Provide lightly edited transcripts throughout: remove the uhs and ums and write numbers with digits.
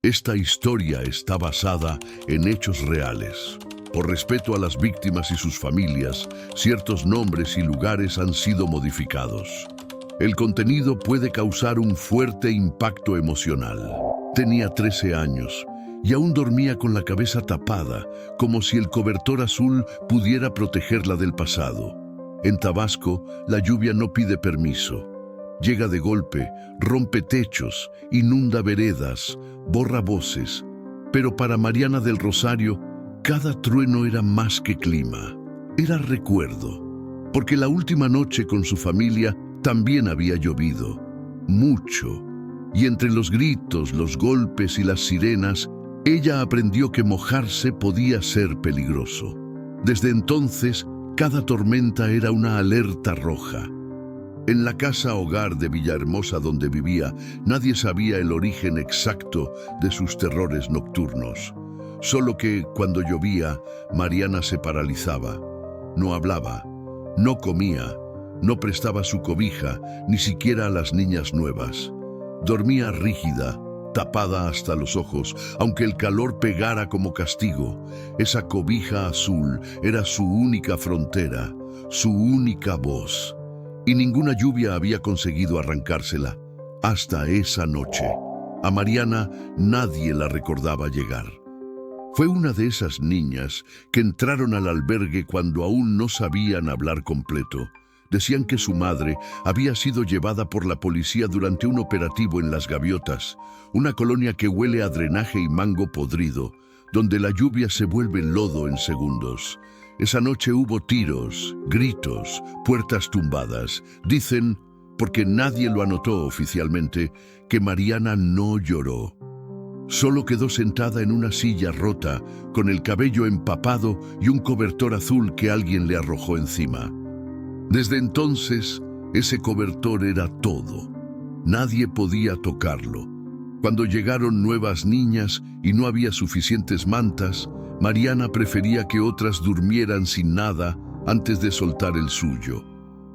Esta historia está basada en hechos reales. Por respeto a las víctimas y sus familias, ciertos nombres y lugares han sido modificados. El contenido puede causar un fuerte impacto emocional. Tenía 13 años y aún dormía con la cabeza tapada, como si el cobertor azul pudiera protegerla del pasado. En Tabasco, la lluvia no pide permiso. Llega de golpe, rompe techos, inunda veredas, borra voces. Pero para Mariana del Rosario, cada trueno era más que clima. Era recuerdo, porque la última noche con su familia también había llovido. Mucho. Y entre los gritos, los golpes y las sirenas, ella aprendió que mojarse podía ser peligroso. Desde entonces, cada tormenta era una alerta roja. En la casa hogar de Villahermosa donde vivía, nadie sabía el origen exacto de sus terrores nocturnos. Solo que, cuando llovía, Mariana se paralizaba. No hablaba, no comía, no prestaba su cobija, ni siquiera a las niñas nuevas. Dormía rígida, tapada hasta los ojos, aunque el calor pegara como castigo. Esa cobija azul era su única frontera, su única voz. Y ninguna lluvia había conseguido arrancársela. Hasta esa noche. A Mariana nadie la recordaba llegar. Fue una de esas niñas que entraron al albergue cuando aún no sabían hablar completo. Decían que su madre había sido llevada por la policía durante un operativo en Las Gaviotas, una colonia que huele a drenaje y mango podrido, donde la lluvia se vuelve lodo en segundos. Esa noche hubo tiros, gritos, puertas tumbadas. Dicen, porque nadie lo anotó oficialmente, que Mariana no lloró. Solo quedó sentada en una silla rota, con el cabello empapado y un cobertor azul que alguien le arrojó encima. Desde entonces, ese cobertor era todo. Nadie podía tocarlo. Cuando llegaron nuevas niñas y no había suficientes mantas, Mariana prefería que otras durmieran sin nada antes de soltar el suyo.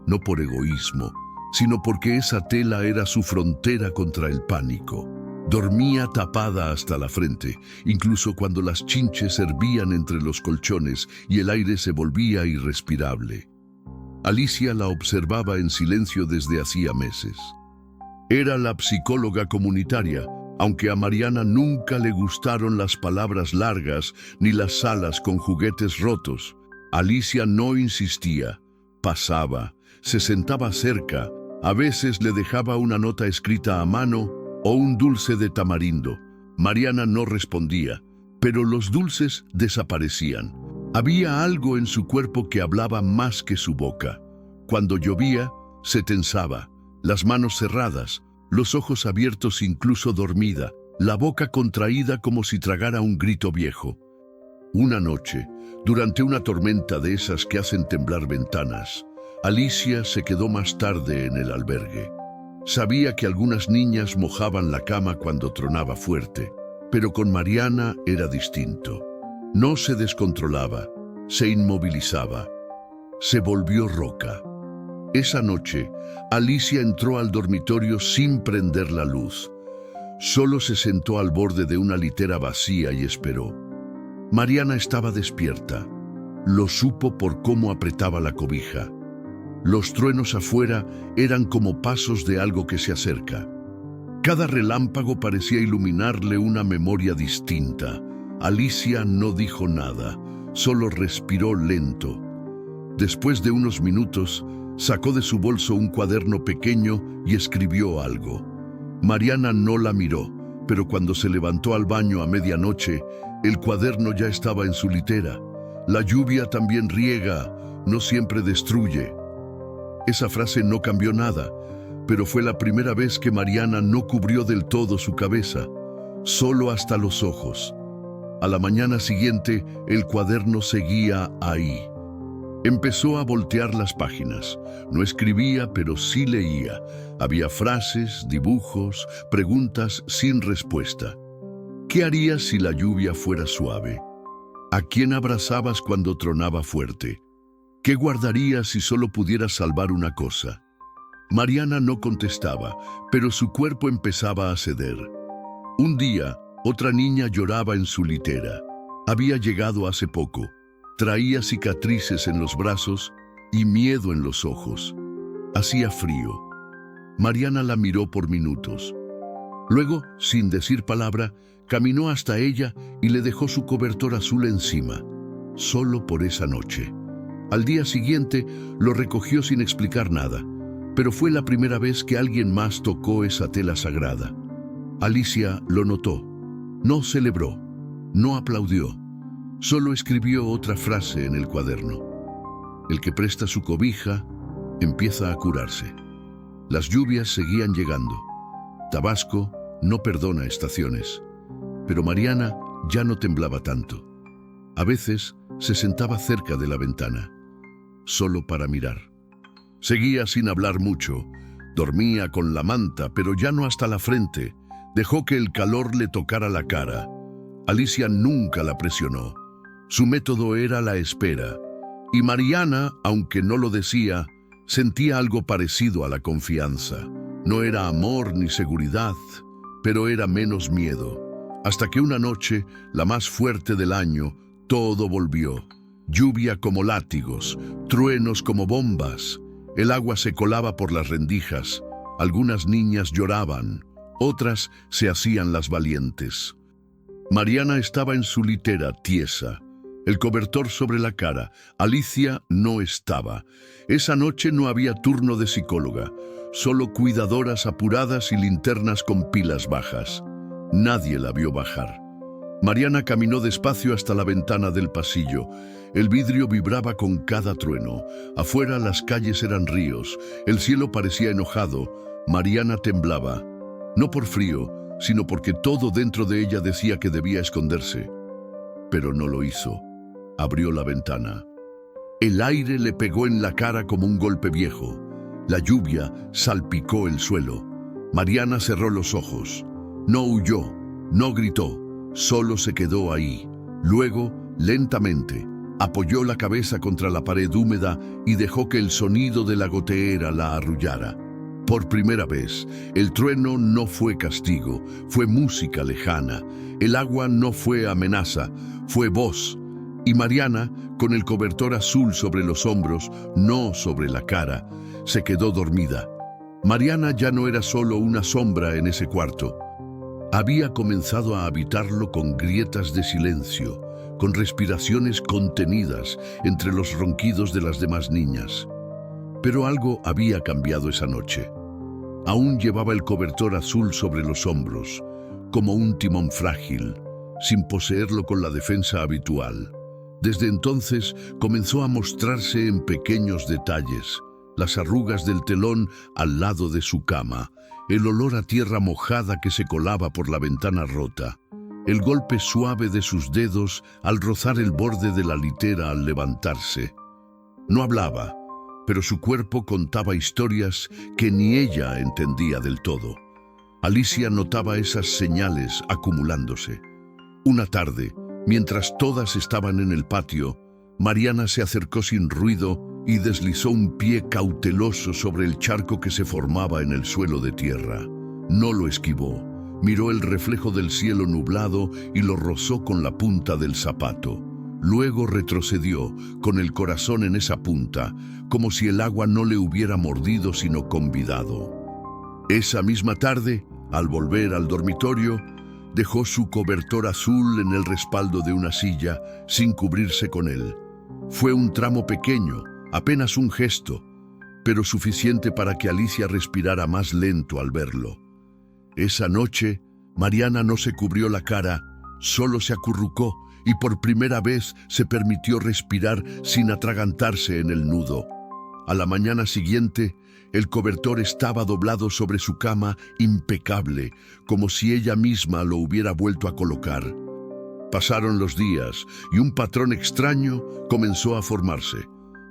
No por egoísmo, sino porque esa tela era su frontera contra el pánico. Dormía tapada hasta la frente, incluso cuando las chinches hervían entre los colchones y el aire se volvía irrespirable. Alicia la observaba en silencio desde hacía meses. Era la psicóloga comunitaria, aunque a Mariana nunca le gustaron las palabras largas ni las salas con juguetes rotos. Alicia no insistía, pasaba, se sentaba cerca, a veces le dejaba una nota escrita a mano o un dulce de tamarindo. Mariana no respondía, pero los dulces desaparecían. Había algo en su cuerpo que hablaba más que su boca. Cuando llovía, se tensaba, las manos cerradas, los ojos abiertos incluso dormida, la boca contraída como si tragara un grito viejo. Una noche, durante una tormenta de esas que hacen temblar ventanas, Alicia se quedó más tarde en el albergue. Sabía que algunas niñas mojaban la cama cuando tronaba fuerte, pero con Mariana era distinto. No se descontrolaba, se inmovilizaba, se volvió roca. Esa noche, Alicia entró al dormitorio sin prender la luz. Solo se sentó al borde de una litera vacía y esperó. Mariana estaba despierta. Lo supo por cómo apretaba la cobija. Los truenos afuera eran como pasos de algo que se acerca. Cada relámpago parecía iluminarle una memoria distinta. Alicia no dijo nada, solo respiró lento. Después de unos minutos, sacó de su bolso un cuaderno pequeño y escribió algo. Mariana no la miró, pero cuando se levantó al baño a medianoche, el cuaderno ya estaba en su litera. La lluvia también riega, no siempre destruye. Esa frase no cambió nada, pero fue la primera vez que Mariana no cubrió del todo su cabeza, solo hasta los ojos. A la mañana siguiente, el cuaderno seguía ahí. Empezó a voltear las páginas. No escribía, pero sí leía. Había frases, dibujos, preguntas sin respuesta. ¿Qué harías si la lluvia fuera suave? ¿A quién abrazabas cuando tronaba fuerte? ¿Qué guardarías si solo pudieras salvar una cosa? Mariana no contestaba, pero su cuerpo empezaba a ceder. Un día, Otra niña lloraba en su litera. Había llegado hace poco. Traía cicatrices en los brazos y miedo en los ojos. Hacía frío. Mariana la miró por minutos. Luego, sin decir palabra, caminó hasta ella y le dejó su cobertor azul encima, solo por esa noche. Al día siguiente lo recogió sin explicar nada, pero fue la primera vez que alguien más tocó esa tela sagrada. Alicia lo notó. No celebró, no aplaudió, solo escribió otra frase en el cuaderno. El que presta su cobija empieza a curarse. Las lluvias seguían llegando. Tabasco no perdona estaciones, pero Mariana ya no temblaba tanto. A veces se sentaba cerca de la ventana, solo para mirar. Seguía sin hablar mucho, dormía con la manta, pero ya no hasta la frente. Dejó que el calor le tocara la cara. Alicia nunca la presionó. Su método era la espera. Y Mariana, aunque no lo decía, sentía algo parecido a la confianza. No era amor ni seguridad, pero era menos miedo. Hasta que una noche, la más fuerte del año, todo volvió. Lluvia como látigos, truenos como bombas. El agua se colaba por las rendijas. Algunas niñas lloraban, otras se hacían las valientes. Mariana estaba en su litera, tiesa, el cobertor sobre la cara. Alicia no estaba. Esa noche no había turno de psicóloga, solo cuidadoras apuradas y linternas con pilas bajas. Nadie la vio bajar. Mariana caminó despacio hasta la ventana del pasillo. El vidrio vibraba con cada trueno. Afuera las calles eran ríos. El cielo parecía enojado. Mariana temblaba. No por frío, sino porque todo dentro de ella decía que debía esconderse. Pero no lo hizo. Abrió la ventana. El aire le pegó en la cara como un golpe viejo. La lluvia salpicó el suelo. Mariana cerró los ojos. No huyó, no gritó, solo se quedó ahí. Luego, lentamente, apoyó la cabeza contra la pared húmeda y dejó que el sonido de la goteera la arrullara. Por primera vez, el trueno no fue castigo, fue música lejana. El agua no fue amenaza, fue voz. Y Mariana, con el cobertor azul sobre los hombros, no sobre la cara, se quedó dormida. Mariana ya no era solo una sombra en ese cuarto. Había comenzado a habitarlo con grietas de silencio, con respiraciones contenidas entre los ronquidos de las demás niñas. Pero algo había cambiado esa noche. Aún llevaba el cobertor azul sobre los hombros, como un timón frágil, sin poseerlo con la defensa habitual. Desde entonces comenzó a mostrarse en pequeños detalles: las arrugas del telón al lado de su cama, el olor a tierra mojada que se colaba por la ventana rota, el golpe suave de sus dedos al rozar el borde de la litera al levantarse. No hablaba, pero su cuerpo contaba historias que ni ella entendía del todo. Alicia notaba esas señales acumulándose. Una tarde, mientras todas estaban en el patio, Mariana se acercó sin ruido y deslizó un pie cauteloso sobre el charco que se formaba en el suelo de tierra. No lo esquivó. Miró el reflejo del cielo nublado y lo rozó con la punta del zapato. Luego retrocedió, con el corazón en esa punta, como si el agua no le hubiera mordido sino convidado. Esa misma tarde, al volver al dormitorio, dejó su cobertor azul en el respaldo de una silla, sin cubrirse con él. Fue un tramo pequeño, apenas un gesto, pero suficiente para que Alicia respirara más lento al verlo. Esa noche, Mariana no se cubrió la cara, solo se acurrucó y por primera vez se permitió respirar sin atragantarse en el nudo. A la mañana siguiente, el cobertor estaba doblado sobre su cama, impecable, como si ella misma lo hubiera vuelto a colocar. Pasaron los días y un patrón extraño comenzó a formarse.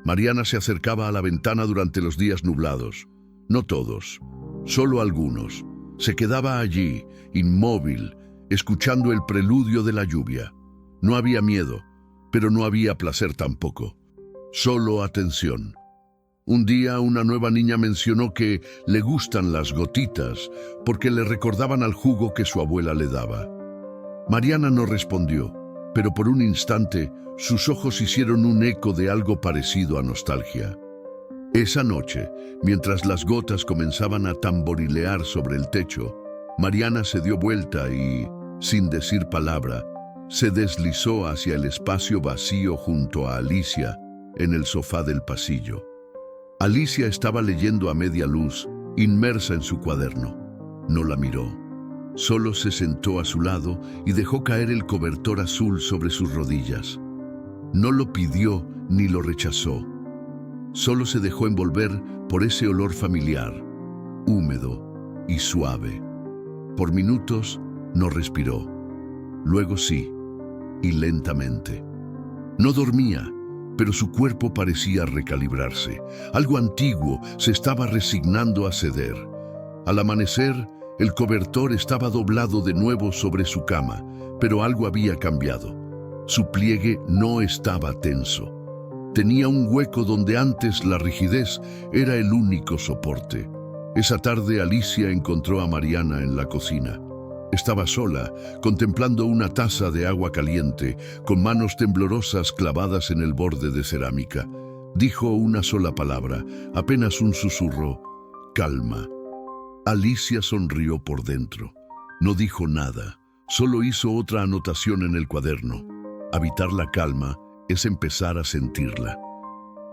Mariana se acercaba a la ventana durante los días nublados. No todos, solo algunos. Se quedaba allí, inmóvil, escuchando el preludio de la lluvia. No había miedo, pero no había placer tampoco. Solo atención. Un día una nueva niña mencionó que le gustan las gotitas porque le recordaban al jugo que su abuela le daba. Mariana no respondió, pero por un instante sus ojos hicieron un eco de algo parecido a nostalgia. Esa noche, mientras las gotas comenzaban a tamborilear sobre el techo, Mariana se dio vuelta y, sin decir palabra, se deslizó hacia el espacio vacío junto a Alicia en el sofá del pasillo. Alicia estaba leyendo a media luz, inmersa en su cuaderno. No la miró. Solo se sentó a su lado y dejó caer el cobertor azul sobre sus rodillas. No lo pidió ni lo rechazó. Solo se dejó envolver por ese olor familiar, húmedo y suave. Por minutos no respiró. Luego sí, y lentamente. No dormía, pero su cuerpo parecía recalibrarse. Algo antiguo se estaba resignando a ceder. Al amanecer, el cobertor estaba doblado de nuevo sobre su cama, pero algo había cambiado. Su pliegue no estaba tenso. Tenía un hueco donde antes la rigidez era el único soporte. Esa tarde Alicia encontró a Mariana en la cocina. Estaba sola, contemplando una taza de agua caliente, con manos temblorosas clavadas en el borde de cerámica. Dijo una sola palabra, apenas un susurro: calma. Alicia sonrió por dentro. No dijo nada, solo hizo otra anotación en el cuaderno. Habitar la calma es empezar a sentirla.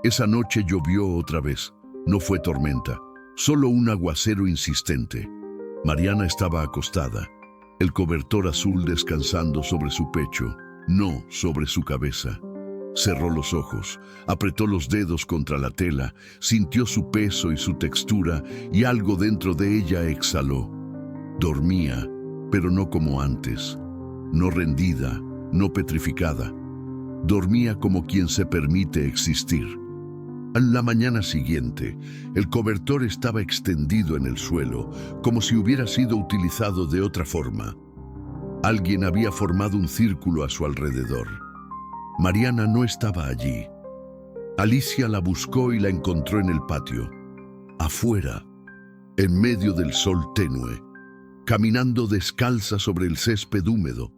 Esa noche llovió otra vez. No fue tormenta, solo un aguacero insistente. Mariana estaba acostada, el cobertor azul descansando sobre su pecho, no sobre su cabeza. Cerró los ojos, apretó los dedos contra la tela, sintió su peso y su textura, y algo dentro de ella exhaló. Dormía, pero no como antes. No rendida, no petrificada. Dormía como quien se permite existir. A la mañana siguiente, el cobertor estaba extendido en el suelo, como si hubiera sido utilizado de otra forma. Alguien había formado un círculo a su alrededor. Mariana no estaba allí. Alicia la buscó y la encontró en el patio, afuera, en medio del sol tenue, caminando descalza sobre el césped húmedo.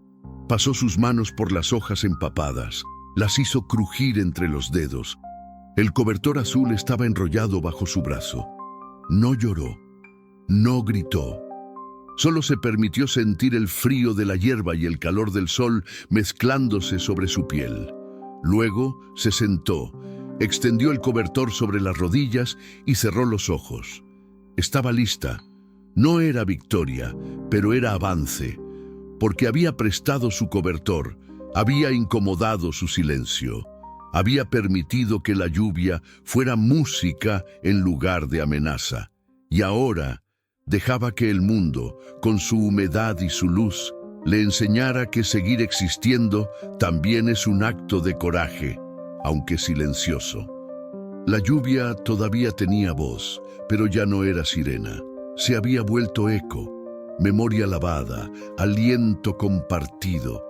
Pasó sus manos por las hojas empapadas, las hizo crujir entre los dedos. El cobertor azul estaba enrollado bajo su brazo. No lloró, no gritó. Solo se permitió sentir el frío de la hierba y el calor del sol mezclándose sobre su piel. Luego se sentó, extendió el cobertor sobre las rodillas y cerró los ojos. Estaba lista. No era victoria, pero era avance, porque había prestado su cobertor, había incomodado su silencio. Había permitido que la lluvia fuera música en lugar de amenaza. Y ahora dejaba que el mundo, con su humedad y su luz, le enseñara que seguir existiendo también es un acto de coraje, aunque silencioso. La lluvia todavía tenía voz, pero ya no era sirena. Se había vuelto eco, memoria lavada, aliento compartido.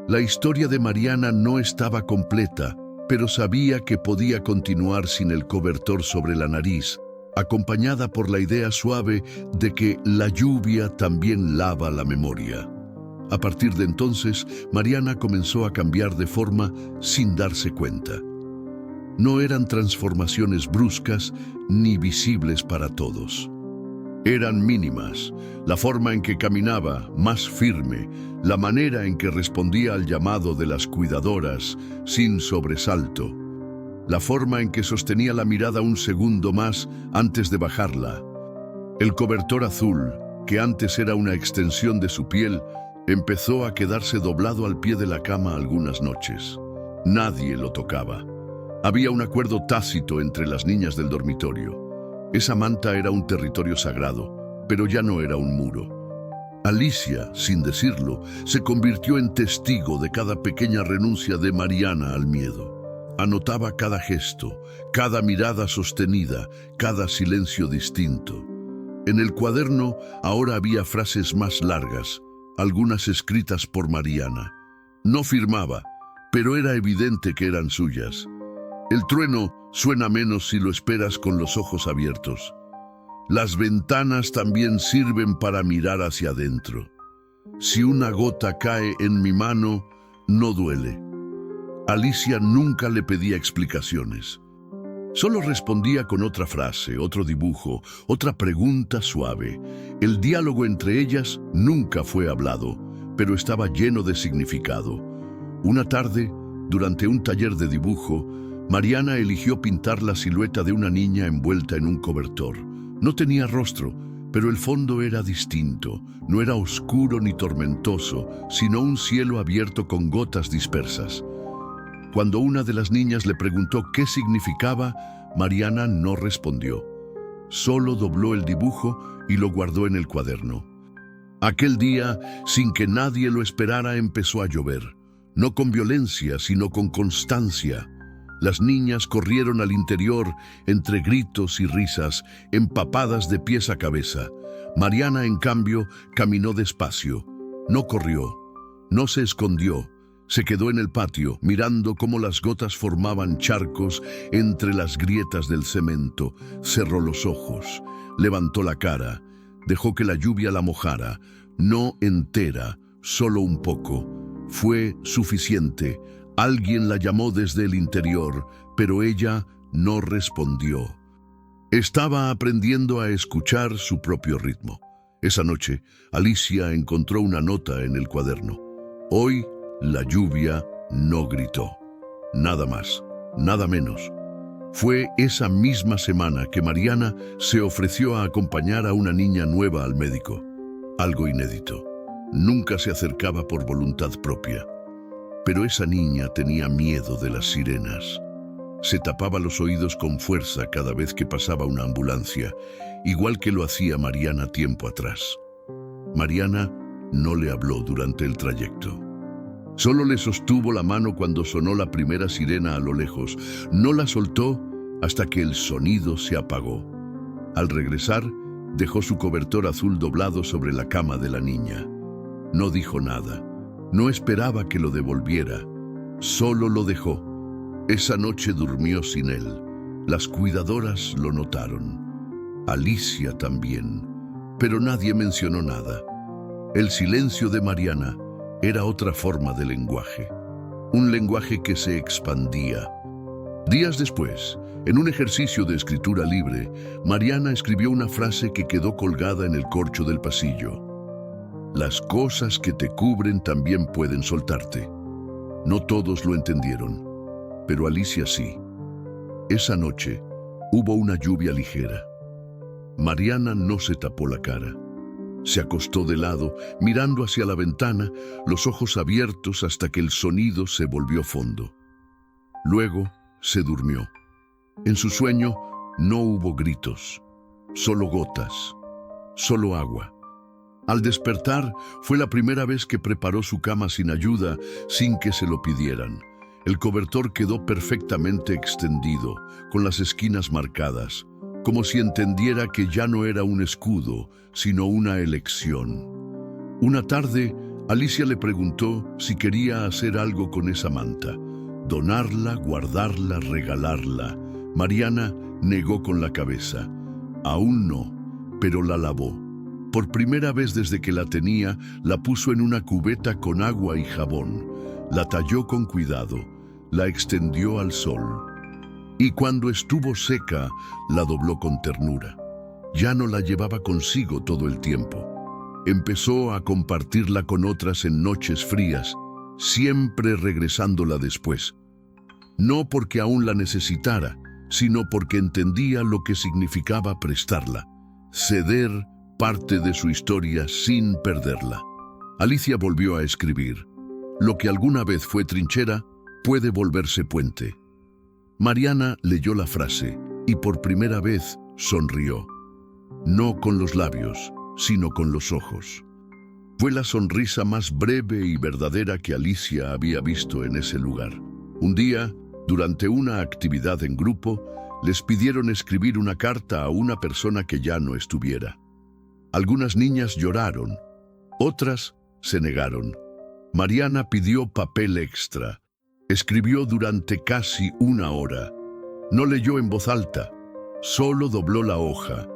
La historia de Mariana no estaba completa, pero sabía que podía continuar sin el cobertor sobre la nariz, acompañada por la idea suave de que la lluvia también lava la memoria. A partir de entonces, Mariana comenzó a cambiar de forma sin darse cuenta. No eran transformaciones bruscas ni visibles para todos. Eran mínimas, la forma en que caminaba, más firme, la manera en que respondía al llamado de las cuidadoras, sin sobresalto, la forma en que sostenía la mirada un segundo más antes de bajarla. El cobertor azul, que antes era una extensión de su piel, empezó a quedarse doblado al pie de la cama algunas noches. Nadie lo tocaba. Había un acuerdo tácito entre las niñas del dormitorio. Esa manta era un territorio sagrado, pero ya no era un muro. Alicia, sin decirlo, se convirtió en testigo de cada pequeña renuncia de Mariana al miedo. Anotaba cada gesto, cada mirada sostenida, cada silencio distinto. En el cuaderno ahora había frases más largas, algunas escritas por Mariana. No firmaba, pero era evidente que eran suyas. El trueno suena menos si lo esperas con los ojos abiertos. Las ventanas también sirven para mirar hacia adentro. Si una gota cae en mi mano, no duele. Alicia nunca le pedía explicaciones. Solo respondía con otra frase, otro dibujo, otra pregunta suave. El diálogo entre ellas nunca fue hablado, pero estaba lleno de significado. Una tarde, durante un taller de dibujo, Mariana eligió pintar la silueta de una niña envuelta en un cobertor. No tenía rostro, pero el fondo era distinto. No era oscuro ni tormentoso, sino un cielo abierto con gotas dispersas. Cuando una de las niñas le preguntó qué significaba, Mariana no respondió. Solo dobló el dibujo y lo guardó en el cuaderno. Aquel día, sin que nadie lo esperara, empezó a llover. No con violencia, sino con constancia. Las niñas corrieron al interior entre gritos y risas, empapadas de pies a cabeza. Mariana, en cambio, caminó despacio. No corrió, no se escondió. Se quedó en el patio, mirando cómo las gotas formaban charcos entre las grietas del cemento. Cerró los ojos, levantó la cara, dejó que la lluvia la mojara. No entera, solo un poco. Fue suficiente. Alguien la llamó desde el interior, pero ella no respondió. Estaba aprendiendo a escuchar su propio ritmo. Esa noche, Alicia encontró una nota en el cuaderno. Hoy, la lluvia no gritó. Nada más, nada menos. Fue esa misma semana que Mariana se ofreció a acompañar a una niña nueva al médico. Algo inédito. Nunca se acercaba por voluntad propia. Pero esa niña tenía miedo de las sirenas. Se tapaba los oídos con fuerza cada vez que pasaba una ambulancia, igual que lo hacía Mariana tiempo atrás. Mariana no le habló durante el trayecto. Solo le sostuvo la mano cuando sonó la primera sirena a lo lejos. No la soltó hasta que el sonido se apagó. Al regresar, dejó su cobertor azul doblado sobre la cama de la niña. No dijo nada. No esperaba que lo devolviera. Solo lo dejó. Esa noche durmió sin él. Las cuidadoras lo notaron. Alicia también. Pero nadie mencionó nada. El silencio de Mariana era otra forma de lenguaje. Un lenguaje que se expandía. Días después, en un ejercicio de escritura libre, Mariana escribió una frase que quedó colgada en el corcho del pasillo. Las cosas que te cubren también pueden soltarte. No todos lo entendieron, pero Alicia sí. Esa noche hubo una lluvia ligera. Mariana no se tapó la cara. Se acostó de lado, mirando hacia la ventana, los ojos abiertos hasta que el sonido se volvió fondo. Luego se durmió. En su sueño no hubo gritos, solo gotas, solo agua. Al despertar, fue la primera vez que preparó su cama sin ayuda, sin que se lo pidieran. El cobertor quedó perfectamente extendido, con las esquinas marcadas, como si entendiera que ya no era un escudo, sino una elección. Una tarde, Alicia le preguntó si quería hacer algo con esa manta. Donarla, guardarla, regalarla. Mariana negó con la cabeza. Aún no, pero la lavó. Por primera vez desde que la tenía, la puso en una cubeta con agua y jabón. La talló con cuidado, la extendió al sol. Y cuando estuvo seca, la dobló con ternura. Ya no la llevaba consigo todo el tiempo. Empezó a compartirla con otras en noches frías, siempre regresándola después. No porque aún la necesitara, sino porque entendía lo que significaba prestarla, ceder parte de su historia sin perderla. Alicia volvió a escribir. Lo que alguna vez fue trinchera puede volverse puente. Mariana leyó la frase y por primera vez sonrió. No con los labios, sino con los ojos. Fue la sonrisa más breve y verdadera que Alicia había visto en ese lugar. Un día, durante una actividad en grupo, les pidieron escribir una carta a una persona que ya no estuviera. Algunas niñas lloraron, otras se negaron. Mariana pidió papel extra. Escribió durante casi una hora. No leyó en voz alta, solo dobló la hoja,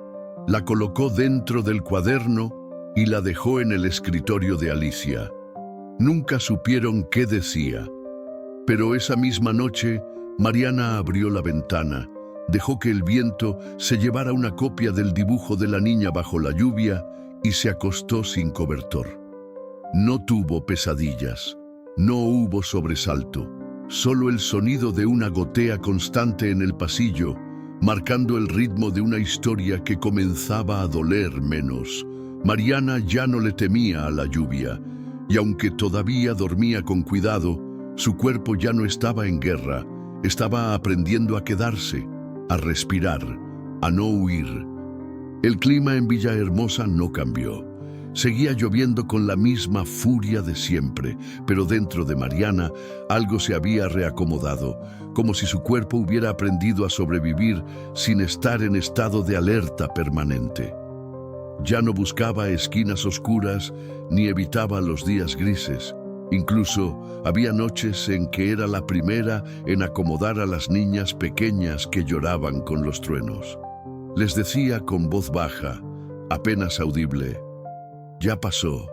la colocó dentro del cuaderno y la dejó en el escritorio de Alicia. Nunca supieron qué decía, pero esa misma noche Mariana abrió la ventana, dejó que el viento se llevara una copia del dibujo de la niña bajo la lluvia y se acostó sin cobertor. No tuvo pesadillas, no hubo sobresalto, solo el sonido de una gotea constante en el pasillo, marcando el ritmo de una historia que comenzaba a doler menos. Mariana ya no le temía a la lluvia, y aunque todavía dormía con cuidado, su cuerpo ya no estaba en guerra, estaba aprendiendo a quedarse, a respirar, a no huir. El clima en Villahermosa no cambió. Seguía lloviendo con la misma furia de siempre, pero dentro de Mariana algo se había reacomodado, como si su cuerpo hubiera aprendido a sobrevivir sin estar en estado de alerta permanente. Ya no buscaba esquinas oscuras ni evitaba los días grises. Incluso había noches en que era la primera en acomodar a las niñas pequeñas que lloraban con los truenos. Les decía con voz baja, apenas audible: «Ya pasó».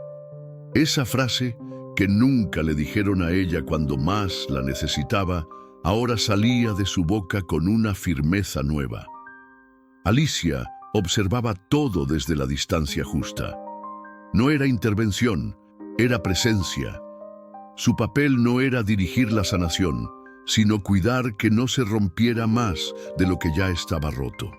Esa frase, que nunca le dijeron a ella cuando más la necesitaba, ahora salía de su boca con una firmeza nueva. Alicia observaba todo desde la distancia justa. No era intervención, era presencia. Su papel no era dirigir la sanación, sino cuidar que no se rompiera más de lo que ya estaba roto.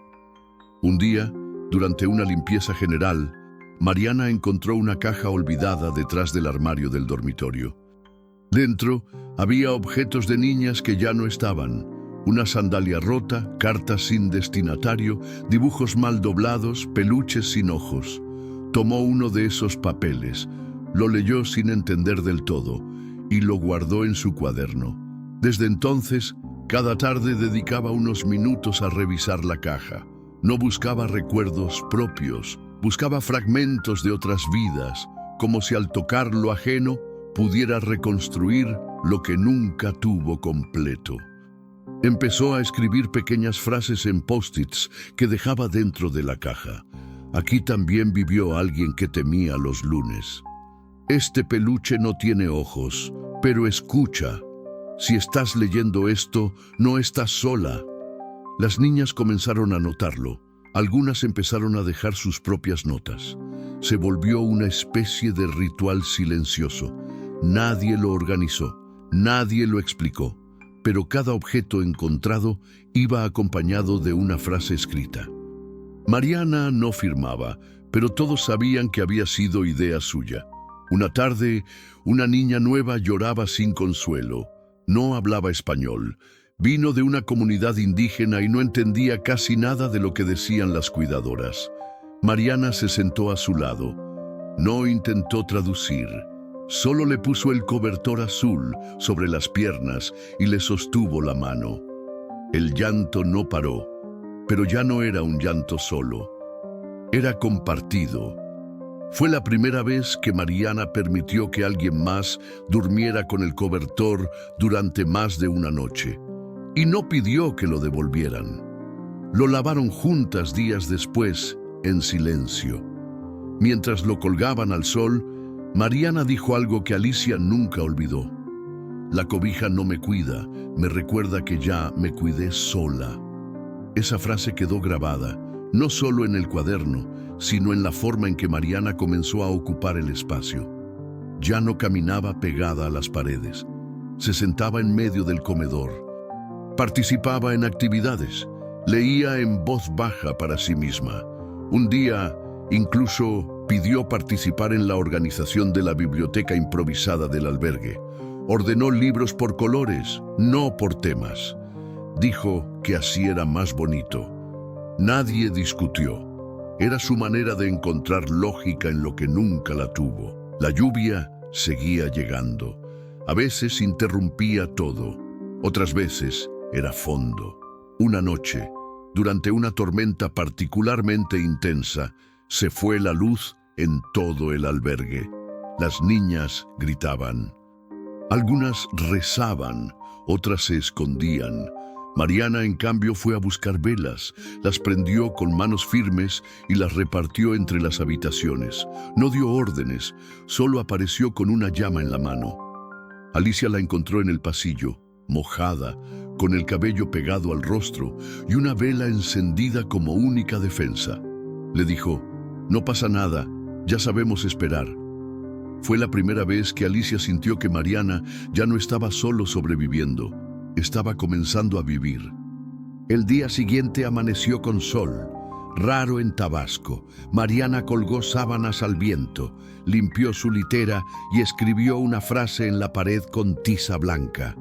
Un día, durante una limpieza general, Mariana encontró una caja olvidada detrás del armario del dormitorio. Dentro había objetos de niñas que ya no estaban: una sandalia rota, cartas sin destinatario, dibujos mal doblados, peluches sin ojos. Tomó uno de esos papeles, lo leyó sin entender del todo y lo guardó en su cuaderno. Desde entonces, cada tarde dedicaba unos minutos a revisar la caja. No buscaba recuerdos propios, buscaba fragmentos de otras vidas, como si al tocar lo ajeno pudiera reconstruir lo que nunca tuvo completo. Empezó a escribir pequeñas frases en post-its que dejaba dentro de la caja. Aquí también vivió alguien que temía los lunes. Este peluche no tiene ojos, pero escucha. Si estás leyendo esto, no estás sola. Las niñas comenzaron a notarlo. Algunas empezaron a dejar sus propias notas. Se volvió una especie de ritual silencioso. Nadie lo organizó, nadie lo explicó, pero cada objeto encontrado iba acompañado de una frase escrita. Mariana no firmaba, pero todos sabían que había sido idea suya. Una tarde, una niña nueva lloraba sin consuelo. No hablaba español. Vino de una comunidad indígena y no entendía casi nada de lo que decían las cuidadoras. Mariana se sentó a su lado. No intentó traducir. Solo le puso el cobertor azul sobre las piernas y le sostuvo la mano. El llanto no paró, pero ya no era un llanto solo. Era compartido. Fue la primera vez que Mariana permitió que alguien más durmiera con el cobertor durante más de una noche. Y no pidió que lo devolvieran. Lo lavaron juntas días después, en silencio. Mientras lo colgaban al sol, Mariana dijo algo que Alicia nunca olvidó. La cobija no me cuida, me recuerda que ya me cuidé sola. Esa frase quedó grabada, no solo en el cuaderno, sino en la forma en que Mariana comenzó a ocupar el espacio. Ya no caminaba pegada a las paredes. Se sentaba en medio del comedor. Participaba en actividades. Leía en voz baja para sí misma. Un día, incluso pidió participar en la organización de la biblioteca improvisada del albergue. Ordenó libros por colores, no por temas. Dijo que así era más bonito. Nadie discutió. Era su manera de encontrar lógica en lo que nunca la tuvo. La lluvia seguía llegando. A veces interrumpía todo. Otras veces era fondo. Una noche, durante una tormenta particularmente intensa, se fue la luz en todo el albergue. Las niñas gritaban. Algunas rezaban, otras se escondían. Mariana, en cambio, fue a buscar velas, las prendió con manos firmes y las repartió entre las habitaciones. No dio órdenes, solo apareció con una llama en la mano. Alicia la encontró en el pasillo, mojada, con el cabello pegado al rostro y una vela encendida como única defensa. Le dijo: «No pasa nada, ya sabemos esperar». Fue la primera vez que Alicia sintió que Mariana ya no estaba solo sobreviviendo, estaba comenzando a vivir. El día siguiente amaneció con sol, raro en Tabasco. Mariana colgó sábanas al viento, limpió su litera y escribió una frase en la pared con tiza blanca: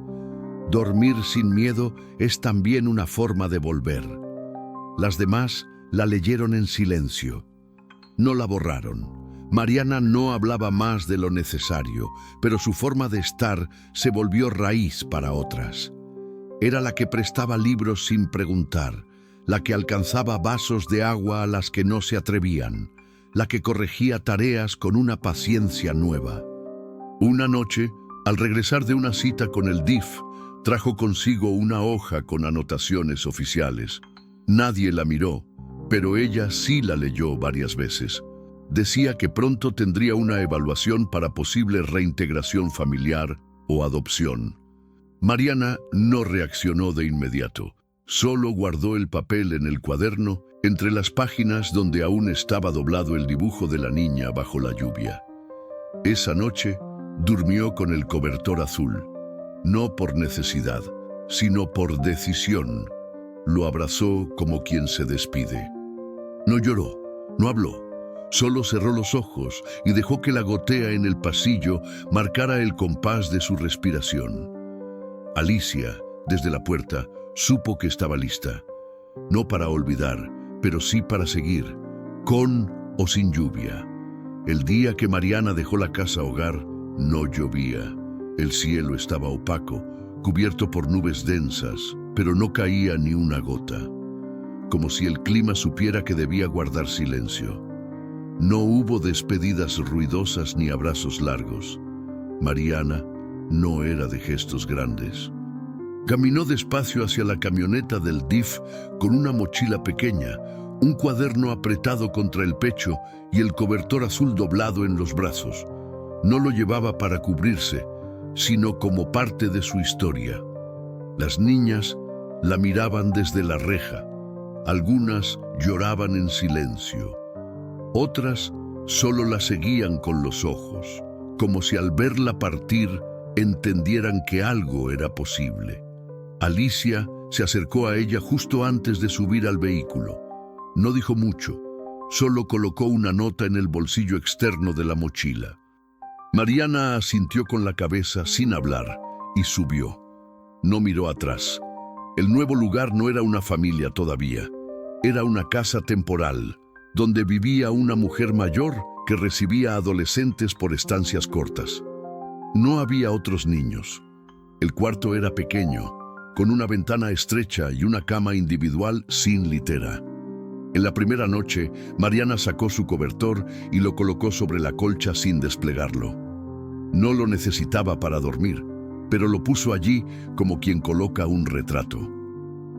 «Dormir sin miedo es también una forma de volver». Las demás la leyeron en silencio. No la borraron. Mariana no hablaba más de lo necesario, pero su forma de estar se volvió raíz para otras. Era la que prestaba libros sin preguntar, la que alcanzaba vasos de agua a las que no se atrevían, la que corregía tareas con una paciencia nueva. Una noche, al regresar de una cita con el DIF, trajo consigo una hoja con anotaciones oficiales. Nadie la miró, pero ella sí la leyó varias veces. Decía que pronto tendría una evaluación para posible reintegración familiar o adopción. Mariana no reaccionó de inmediato. Solo guardó el papel en el cuaderno, entre las páginas donde aún estaba doblado el dibujo de la niña bajo la lluvia. Esa noche durmió con el cobertor azul, no por necesidad, sino por decisión. Lo abrazó como quien se despide. No lloró, no habló. Solo cerró los ojos y dejó que la gotea en el pasillo marcara el compás de su respiración. Alicia, desde la puerta, supo que estaba lista. No para olvidar, pero sí para seguir, con o sin lluvia. El día que Mariana dejó la casa hogar, no llovía. El cielo estaba opaco, cubierto por nubes densas, pero no caía ni una gota. Como si el clima supiera que debía guardar silencio. No hubo despedidas ruidosas ni abrazos largos. Mariana no era de gestos grandes. Caminó despacio hacia la camioneta del DIF con una mochila pequeña, un cuaderno apretado contra el pecho y el cobertor azul doblado en los brazos. No lo llevaba para cubrirse, sino como parte de su historia. Las niñas la miraban desde la reja. Algunas lloraban en silencio. Otras solo la seguían con los ojos, como si al verla partir entendieran que algo era posible. Alicia se acercó a ella justo antes de subir al vehículo. No dijo mucho, solo colocó una nota en el bolsillo externo de la mochila. Mariana asintió con la cabeza sin hablar y subió. No miró atrás. El nuevo lugar no era una familia todavía, era una casa temporal, donde vivía una mujer mayor que recibía adolescentes por estancias cortas. No había otros niños. El cuarto era pequeño, con una ventana estrecha y una cama individual sin litera. En la primera noche, Mariana sacó su cobertor y lo colocó sobre la colcha sin desplegarlo. No lo necesitaba para dormir, pero lo puso allí como quien coloca un retrato.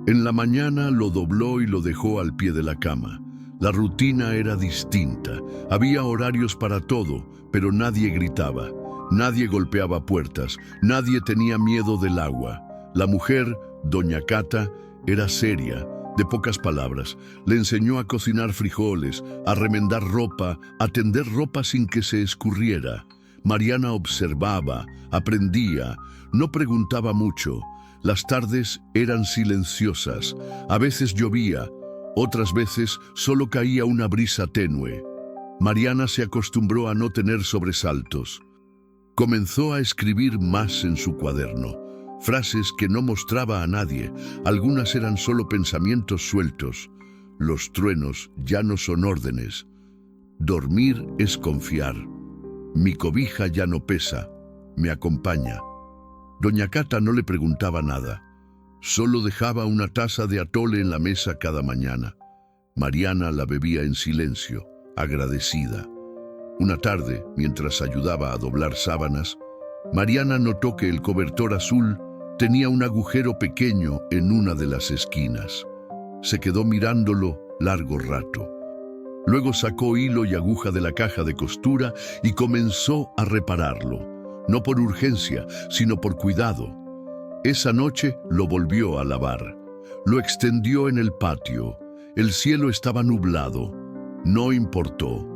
En la mañana lo dobló y lo dejó al pie de la cama. La rutina era distinta. Había horarios para todo, pero nadie gritaba, nadie golpeaba puertas, nadie tenía miedo del agua. La mujer, doña Cata, era seria, de pocas palabras. Le enseñó a cocinar frijoles, a remendar ropa, a tender ropa sin que se escurriera. Mariana observaba, aprendía, no preguntaba mucho. Las tardes eran silenciosas, a veces llovía, otras veces solo caía una brisa tenue. Mariana se acostumbró a no tener sobresaltos. Comenzó a escribir más en su cuaderno, frases que no mostraba a nadie, algunas eran solo pensamientos sueltos. Los truenos ya no son órdenes. Dormir es confiar. Mi cobija ya no pesa, me acompaña. Doña Cata no le preguntaba nada. Solo dejaba una taza de atole en la mesa cada mañana. Mariana la bebía en silencio, agradecida. Una tarde, mientras ayudaba a doblar sábanas, Mariana notó que el cobertor azul Tenía un agujero pequeño en una de las esquinas. Se quedó mirándolo largo rato. Luego sacó hilo y aguja de la caja de costura y comenzó a repararlo, no por urgencia, sino por cuidado. Esa noche lo volvió a lavar. Lo extendió en el patio. El cielo estaba nublado. No importó.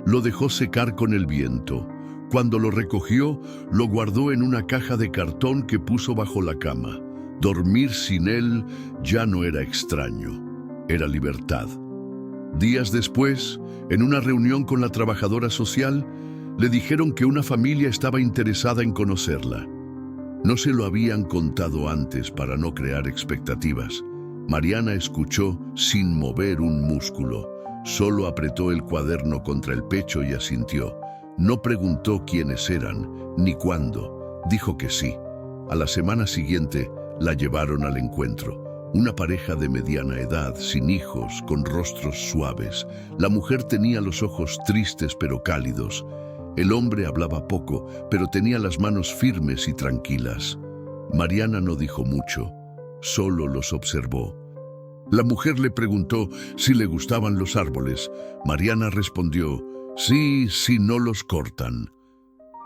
Lo dejó secar con el viento. Cuando lo recogió, lo guardó en una caja de cartón que puso bajo la cama. Dormir sin él ya no era extraño. Era libertad. Días después, en una reunión con la trabajadora social, le dijeron que una familia estaba interesada en conocerla. No se lo habían contado antes para no crear expectativas. Mariana escuchó sin mover un músculo. Solo apretó el cuaderno contra el pecho y asintió. No preguntó quiénes eran, ni cuándo. Dijo que sí. A la semana siguiente, la llevaron al encuentro. Una pareja de mediana edad, sin hijos, con rostros suaves. La mujer tenía los ojos tristes pero cálidos. El hombre hablaba poco, pero tenía las manos firmes y tranquilas. Mariana no dijo mucho, solo los observó. La mujer le preguntó si le gustaban los árboles. Mariana respondió, sí, si no los cortan.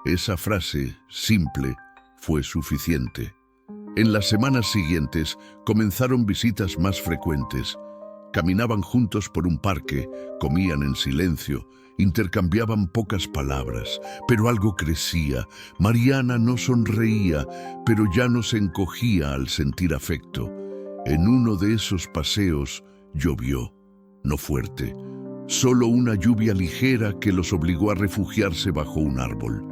Esa frase, simple, fue suficiente. En las semanas siguientes comenzaron visitas más frecuentes. Caminaban juntos por un parque, comían en silencio, intercambiaban pocas palabras, pero algo crecía. Mariana no sonreía, pero ya no se encogía al sentir afecto. En uno de esos paseos llovió, no fuerte, solo una lluvia ligera que los obligó a refugiarse bajo un árbol.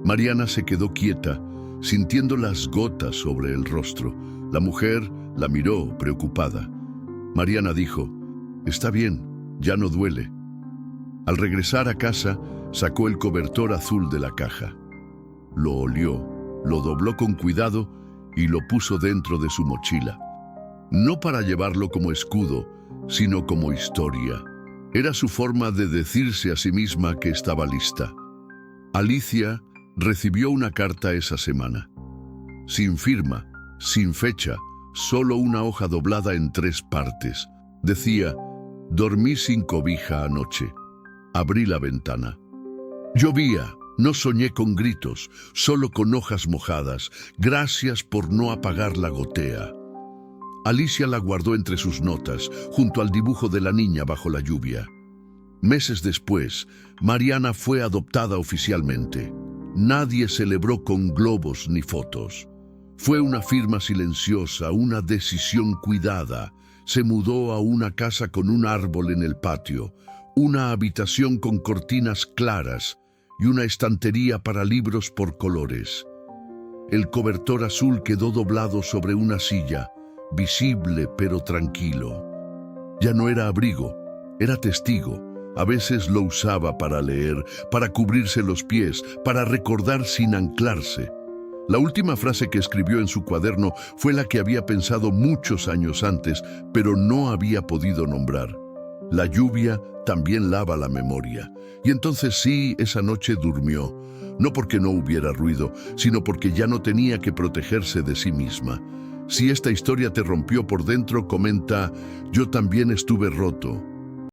Mariana se quedó quieta, sintiendo las gotas sobre el rostro. La mujer la miró preocupada. Mariana dijo, «Está bien, ya no duele». Al regresar a casa, sacó el cobertor azul de la caja. Lo olió, lo dobló con cuidado y lo puso dentro de su mochila. No para llevarlo como escudo, sino como historia. Era su forma de decirse a sí misma que estaba lista. Alicia recibió una carta esa semana. Sin firma, sin fecha, solo una hoja doblada en 3 partes. Decía, dormí sin cobija anoche. Abrí la ventana. Llovía, no soñé con gritos, solo con hojas mojadas. Gracias por no apagar la gotea. Alicia la guardó entre sus notas, junto al dibujo de la niña bajo la lluvia. Meses después, Mariana fue adoptada oficialmente. Nadie celebró con globos ni fotos. Fue una firma silenciosa, una decisión cuidada. Se mudó a una casa con un árbol en el patio, una habitación con cortinas claras y una estantería para libros por colores. El cobertor azul quedó doblado sobre una silla, visible pero tranquilo. Ya no era abrigo, era testigo. A veces lo usaba para leer, para cubrirse los pies, para recordar sin anclarse. La última frase que escribió en su cuaderno fue la que había pensado muchos años antes, pero no había podido nombrar. La lluvia también lava la memoria. Y entonces sí, esa noche durmió. No porque no hubiera ruido, sino porque ya no tenía que protegerse de sí misma. Si esta historia te rompió por dentro, comenta, yo también estuve roto.